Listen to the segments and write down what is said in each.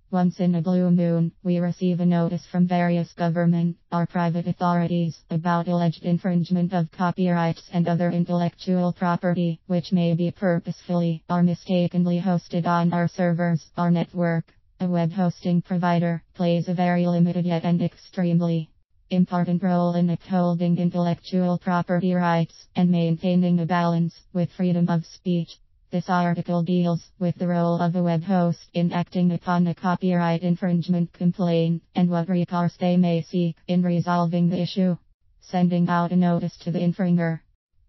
Once in a blue moon, we receive a notice from various government or private authorities about alleged infringement of copyrights and other intellectual property, which may be purposefully or mistakenly hosted on our servers or network. A web hosting provider plays a very limited yet an extremely important role in upholding intellectual property rights and maintaining a balance with freedom of speech. This article deals with the role of a web host in acting upon a copyright infringement complaint and what recourse they may seek in resolving the issue. Sending out a notice to the infringer.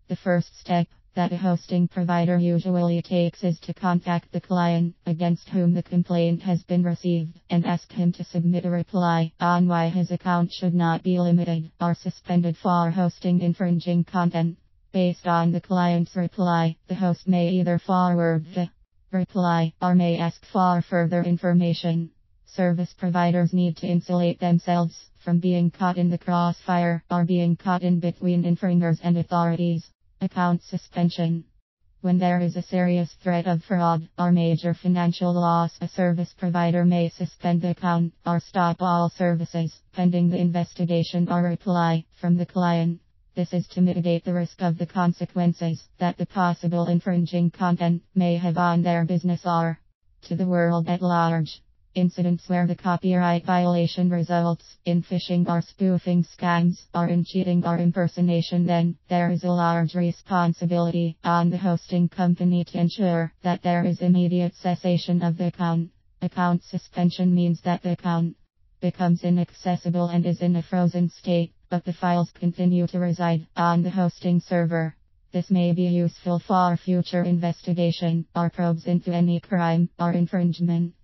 The first step that a hosting provider usually takes is to contact the client against whom the complaint has been received and ask him to submit a reply on why his account should not be limited or suspended for hosting infringing content. Based on the client's reply, the host may either forward the reply or may ask for further information. Service providers need to insulate themselves from being caught in the crossfire or being caught in between infringers and authorities. Account suspension. When there is a serious threat of fraud or major financial loss, a service provider may suspend the account or stop all services pending the investigation or reply from the client. This is to mitigate the risk of the consequences that the possible infringing content may have on their business or to the world at large. Incidents where the copyright violation results in phishing or spoofing scams or in cheating or impersonation, then there is a large responsibility on the hosting company to ensure that there is immediate cessation of the account. Account suspension means that the account becomes inaccessible and is in a frozen state, but the files continue to reside on the hosting server. This may be useful for future investigation or probes into any crime or infringement.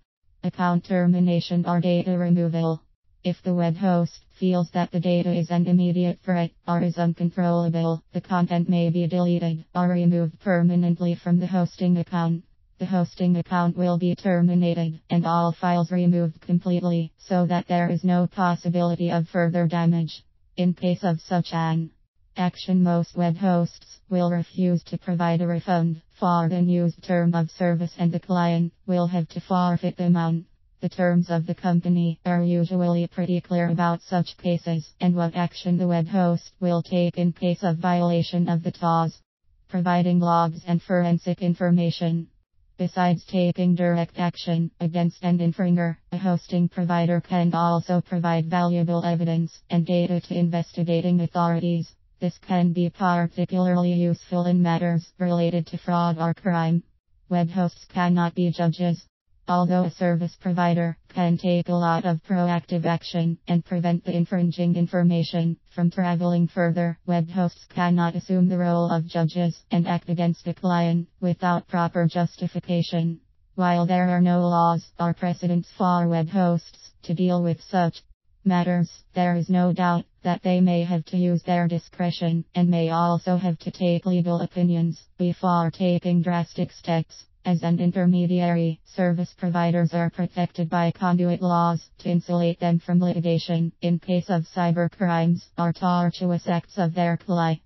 Account termination or data removal. If the web host feels that the data is an immediate threat or is uncontrollable, the content may be deleted or removed permanently from the hosting account. The hosting account will be terminated and all files removed completely so that there is no possibility of further damage. In case of such an action, most web hosts will refuse to provide a refund for the unused term of service and the client will have to forfeit the amount. The terms of the company are usually pretty clear about such cases and what action the web host will take in case of violation of the TOS. Providing logs and forensic information. Besides taking direct action against an infringer, a hosting provider can also provide valuable evidence and data to investigating authorities. This can be particularly useful in matters related to fraud or crime. Web hosts cannot be judges. Although a service provider can take a lot of proactive action and prevent the infringing information from traveling further, web hosts cannot assume the role of judges and act against a client without proper justification. While there are no laws or precedents for web hosts to deal with such matters, there is no doubt that they may have to use their discretion and may also have to take legal opinions before taking drastic steps. As an intermediary, service providers are protected by conduit laws to insulate them from litigation in case of cyber crimes or tortuous acts of their client.